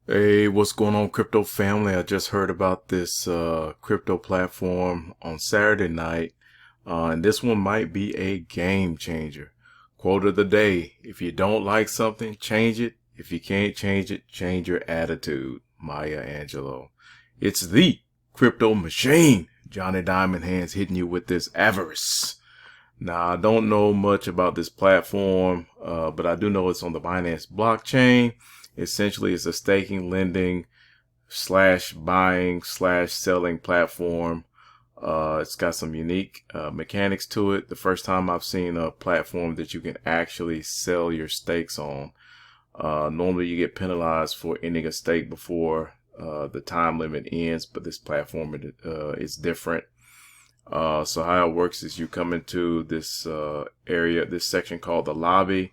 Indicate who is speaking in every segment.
Speaker 1: Hey, what's going on, crypto family? I just heard about this crypto platform on Saturday night, and this one might be a game changer. Quote of the day: if you don't like something, change it. If you can't change it, change your attitude. Maya Angelou. It's the crypto machine. Johnny Diamond Hands hitting you with this avarice. Now, I don't know much about this platform, but I do know it's on the Binance blockchain. Essentially, it's a staking, lending, slash buying, slash selling platform. It's got some unique mechanics to it. The first time I've seen a platform that you can actually sell your stakes on. Normally, you get penalized for ending a stake before the time limit ends, but this platform is different. So how it works is you come into this area, this section called the lobby.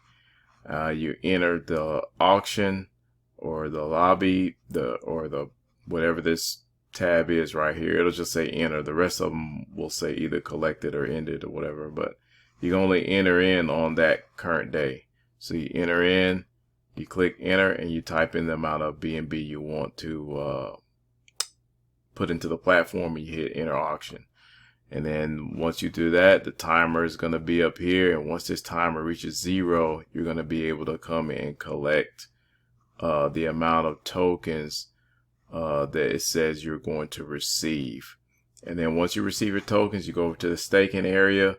Speaker 1: You enter the auction or the lobby, or the whatever this tab is right here. It'll just say enter. The rest of them will say either collected or ended or whatever. But you can only enter in on that current day. So you enter in, you click enter, and you type in the amount of BNB you want to put into the platform, and you hit enter auction. And then once you do that, the timer is going to be up here. And once this timer reaches 0, you're going to be able to come in and collect the amount of tokens that it says you're going to receive. And then once you receive your tokens, you go over to the staking area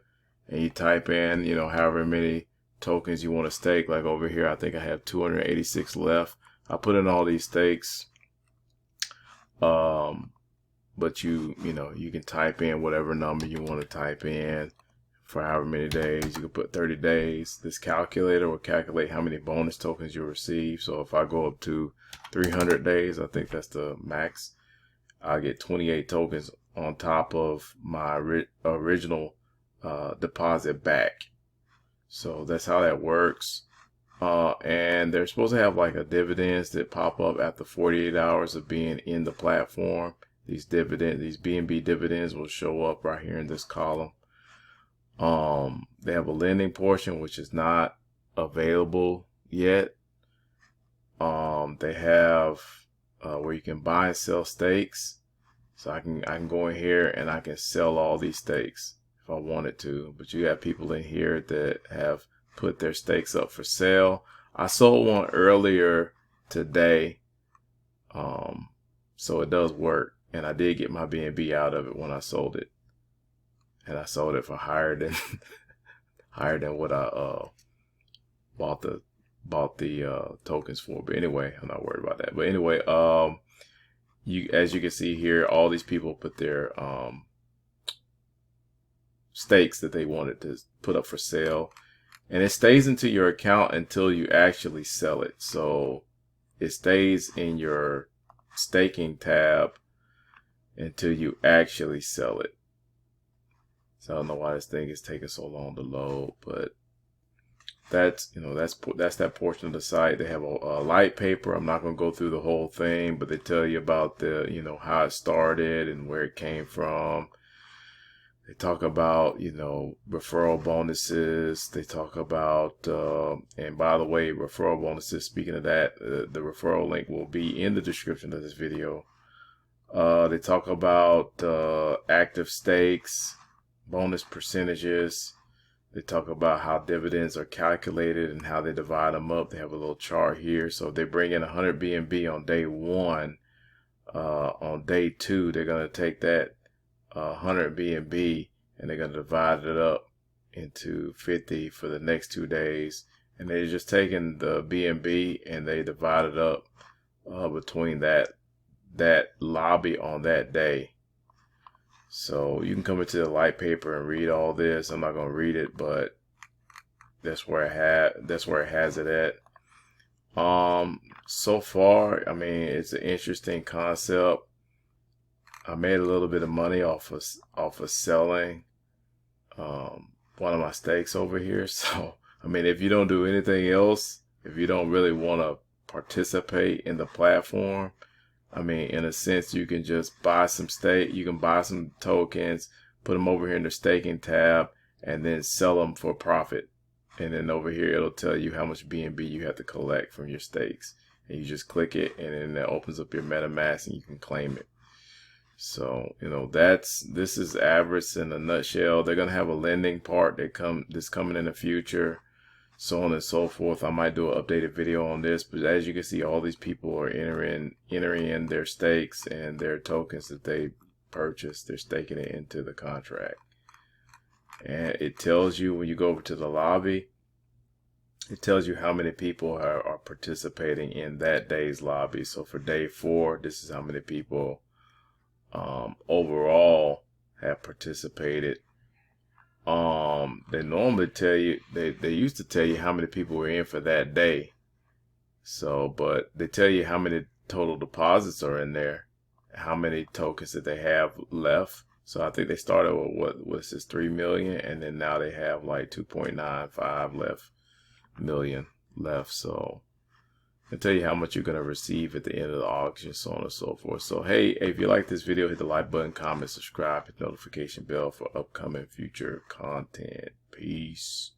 Speaker 1: and you type in, however many tokens you want to stake. Like over here, I think I have 286 left. I put in all these stakes. But you can type in whatever number you want to type in for however many days. You can put 30 days. This calculator will calculate how many bonus tokens you'll receive. So if I go up to 300 days, I think that's the max, I'll get 28 tokens on top of my original deposit back. So that's how that works. And they're supposed to have like a dividends that pop up after 48 hours of being in the platform. These BNB dividends will show up right here in this column. They have a lending portion, which is not available yet. They have where you can buy and sell stakes. So I can go in here and I can sell all these stakes if I wanted to. But you have people in here that have put their stakes up for sale. I sold one earlier today. So it does work. And I did get my BNB out of it when I sold it. And I sold it for higher than what I bought the tokens for. But anyway, I'm not worried about that. But anyway, as you can see here, all these people put their stakes that they wanted to put up for sale. And it stays into your account until you actually sell it. So it stays in your staking tab until you actually sell it. So I don't know why this thing is taking so long to load, but that's that portion of the site. They have a light paper. I'm not going to go through the whole thing, but they tell you about the how it started and where it came from. They talk about referral bonuses. They talk about and by the way, referral bonuses. Speaking of that, the referral link will be in the description of this video. They talk about active stakes, bonus percentages. They talk about how dividends are calculated and how they divide them up. They have a little chart here. So if they bring in 100 BNB on day 1, on day 2, they're going to take that 100 BNB and they're going to divide it up into 50 for the next 2 days. And they're just taking the BNB and they divide it up between that lobby on that day. So you can come into the light paper and read all this. I'm not going to read it, but that's where it has it at. So far, I mean, it's an interesting concept. I made a little bit of money off of selling one of my stakes over here. So I mean, if you don't do anything else, if you don't really want to participate in the platform, I mean, in a sense, you can just buy some you can buy some tokens, put them over here in the staking tab, and then sell them for profit. And then over here, it'll tell you how much BNB you have to collect from your stakes. and you just click it, and then that opens up your MetaMask and you can claim it. So, you know, this is AVARICE in a nutshell. They're gonna have a lending part that's coming in the future, so on and so forth. I might do an updated video on this, but as you can see, all these people are entering in their stakes and their tokens that they purchased. They're staking it into the contract, and it tells you when you go over to the lobby, it tells you how many people are participating in that day's lobby. So for day 4, this is how many people overall have participated. They normally tell you, they used to tell you how many people were in for that day. So, but they tell you how many total deposits are in there, how many tokens that they have left. So I think they started with what was this 3 million, and then now they have like 2.95 million left. So I tell you how much you're going to receive at the end of the auction, so on and so forth. So hey, if you like this video, hit the like button, comment, subscribe, hit the notification bell for upcoming future content. Peace.